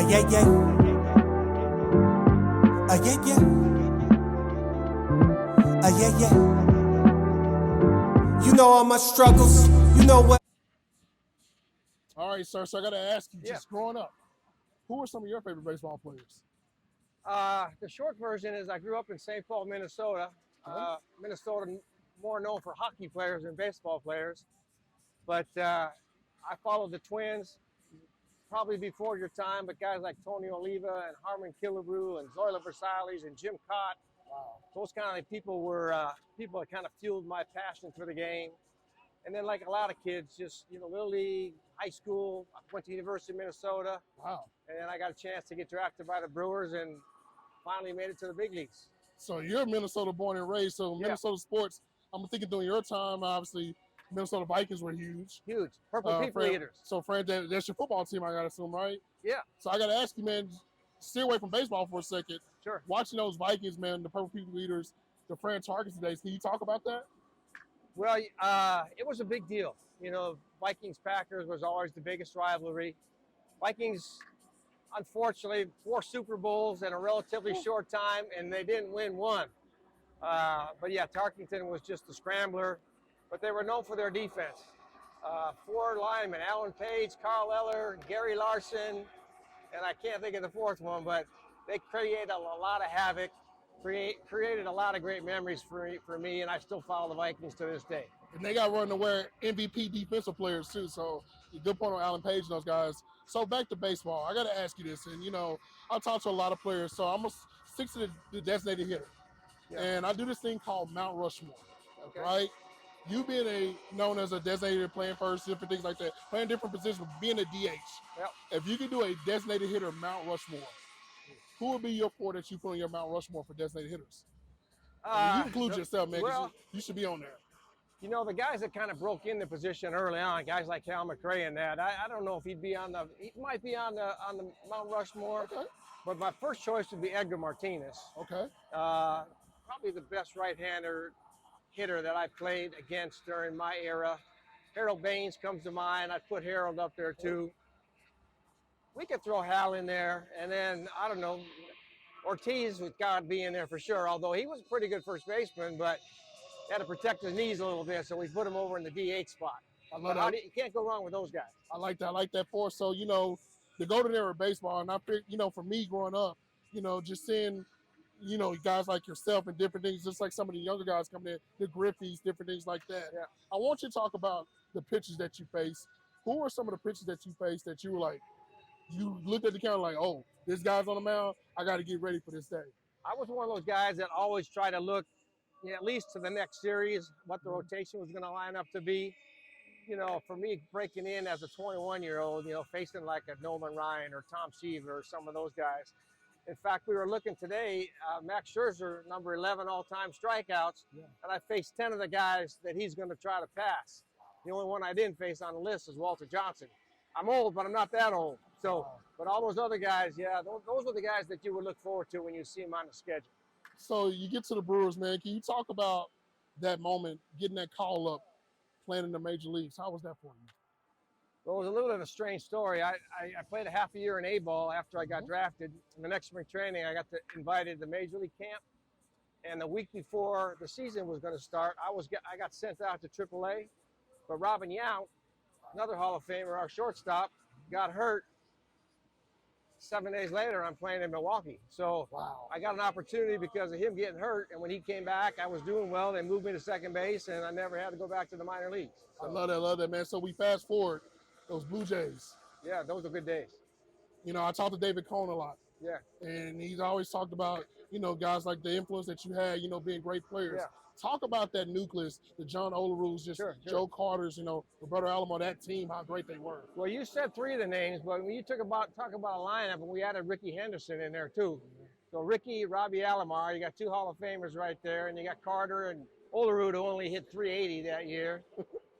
yeah, yeah. Yeah, yeah. Yeah, yeah. You know all my struggles. You know what? All right, sir. So I got to ask you, Yeah. just growing up, who are some of your favorite baseball players? The short version is I grew up in St. Paul, Minnesota. Okay. Minnesota more known for hockey players than baseball players. But I followed the Twins probably before your time, but guys like Tony Oliva and Harmon Killebrew and Zoila Versalles and Jim Cott, Wow. those kind of people were people that kind of fueled my passion for the game. And then like a lot of kids, just, Little League, high school, I went to University of Minnesota, Wow. and then I got a chance to get drafted by the Brewers and finally made it to the big leagues. So you're Minnesota born and raised. So Yeah. Minnesota sports, I'm thinking during your time, obviously, Minnesota Vikings were huge. Huge. Purple People Eaters. So, Fran, that's your football team, I got to assume, right? Yeah. So I got to ask you, man, stay away from baseball for a second. Sure. Watching those Vikings, man, the Purple People Eaters, the Fran Targets today, can you talk about that? Well, it was a big deal. Vikings-Packers was always the biggest rivalry. Vikings, unfortunately, 4 Super Bowls in a relatively short time, and they didn't win one. But yeah, Tarkington was just a scrambler, but they were known for their defense. 4 linemen, Alan Page, Carl Eller, Gary Larson, and I can't think of the 4th one, but they created a lot of havoc, created a lot of great memories for me, and I still follow the Vikings to this day. And they got run to wear MVP defensive players too. So good point on Alan Page and those guys. So back to baseball. I got to ask you this, and I talk to a lot of players, so I'm gonna stick to the designated hitter. Yeah. And I do this thing called Mount Rushmore. Okay. Right? You being known as a designated playing first, different things like that, playing different positions, being a DH. Yep. If you could do a designated hitter Mount Rushmore, who would be your 4 that you put on your Mount Rushmore for designated hitters? You include yourself, man. Well, you should be on there. The guys that kind of broke in the position early on, guys like Cal McRae and that, I don't know if he might be on the Mount Rushmore. Okay. But my first choice would be Edgar Martinez. Okay. Probably the best right-hander hitter that I played against during my era. Harold Baines comes to mind. I'd put Harold up there too. We could throw Hal in there, and then, I don't know, Ortiz would got to be in there for sure, although he was a pretty good first baseman, but had to protect his knees a little bit, so we put him over in the DH spot. I love that. You can't go wrong with those guys. I like that for. So, the golden era of baseball, and I think, for me growing up, just seeing, guys like yourself and different things, just like some of the younger guys coming in, the Griffeys, different things like that. Yeah. I want you to talk about the pitches that you face. Who are some of the pitches that you faced that you were like, you looked at the counter like, oh, this guy's on the mound, I got to get ready for this day? I was one of those guys that always try to look at least to the next series, what the rotation was going to line up to be. For me, breaking in as a 21-year-old, facing like a Nolan Ryan or Tom Seaver or some of those guys. In fact, we were looking today, Max Scherzer, number 11 all-time strikeouts, and I faced 10 of the guys that he's going to try to pass. The only one I didn't face on the list is Walter Johnson. I'm old, but I'm not that old. So, but all those other guys, those are the guys that you would look forward to when you see them on the schedule. So you get to the Brewers, man. Can you talk about that moment, getting that call up, playing in the major leagues? How was that for you? Well, it was a little bit of a strange story. I played a half a year in A-ball after I got drafted. In the next spring training, I got invited to Major League camp. And the week before the season was going to start, I got sent out to AAA. But Robin Yount, another Hall of Famer, our shortstop, got hurt. 7 days later, I'm playing in Milwaukee. So I got an opportunity because of him getting hurt. And when he came back, I was doing well. They moved me to second base, and I never had to go back to the minor leagues. So, I love that, man. So we fast forward, those Blue Jays. Yeah, those are good days. I talked to David Cohn a lot. Yeah. And he's always talked about, guys like the influence that you had, being great players. Yeah. Talk about that nucleus, the John Olaru's, sure. Joe Carter's, Roberto Alomar, that team, how great they were. Well, you said 3 of the names, but when you talk about a lineup, and we added Ricky Henderson in there too. So Ricky, Robbie Alomar, you got 2 Hall of Famers right there, and you got Carter and Olaru, who only hit 380 that year.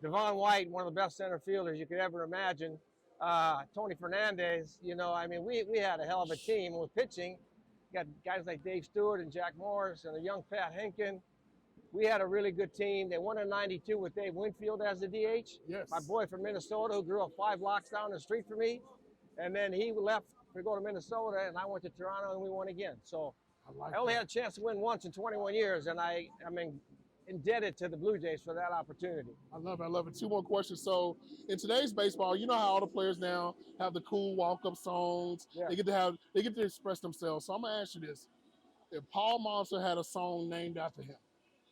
Devon White, one of the best center fielders you could ever imagine. Tony Fernandez, we had a hell of a team with pitching. You got guys like Dave Stewart and Jack Morris and a young Pat Henkin. We had a really good team. They won in '92 with Dave Winfield as the DH. Yes. My boy from Minnesota who grew up 5 blocks down the street from me. And then he left to go to Minnesota, and I went to Toronto, and we won again. So I only had a chance to win once in 21 years, and I'm indebted to the Blue Jays for that opportunity. I love it. I love it. Two more questions. So in today's baseball, you know how all the players now have the cool walk-up songs. Yeah. They get to express themselves. So I'm gonna ask you this: if Paul Monster had a song named after him,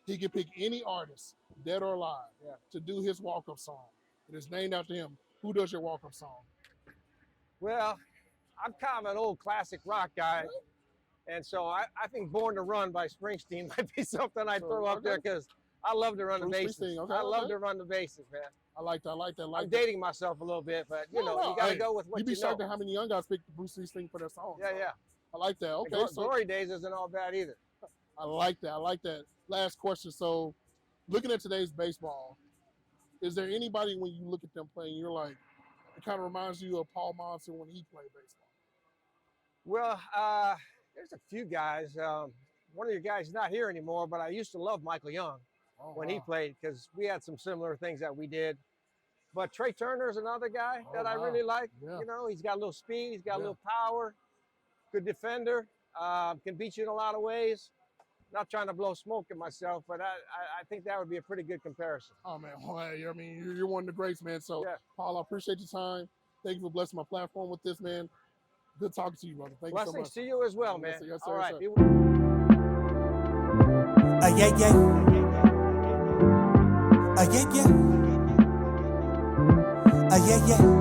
he could pick any artist, dead or alive, to do his walk-up song. It is named after him. Who does your walk-up song? Well, I'm kind of an old classic rock guy. And so I think Born to Run by Springsteen might be something I'd throw up there because I love to run the bases. I love to run the bases, man. I like that. I like that. I'm dating myself a little bit, but you got to go with what you know. You'd be shocked at how many young guys pick Bruce Springsteen for their songs. Yeah, yeah. I like that. Okay. So Glory Days isn't all bad either. I like that. I like that. Last question. So looking at today's baseball, is there anybody when you look at them playing, you're like, it kind of reminds you of Paul Monson when he played baseball? Well, there's a few guys. One of your guys is not here anymore, but I used to love Michael Young when he played because we had some similar things that we did. But Trey Turner's another guy that I really like. Yeah. You know, he's got a little speed, he's got a little power, good defender, can beat you in a lot of ways. Not trying to blow smoke at myself, but I think that would be a pretty good comparison. Oh, man. Well, I mean, you're one of the greats, man. So, Paul, I appreciate your time. Thank you for blessing my platform with this, man. Good talking to you, brother. Thank you so much. Blessings to you as well, man. Yes, sir, all right. Yeah, yeah. Yeah, yeah. Yeah, yeah.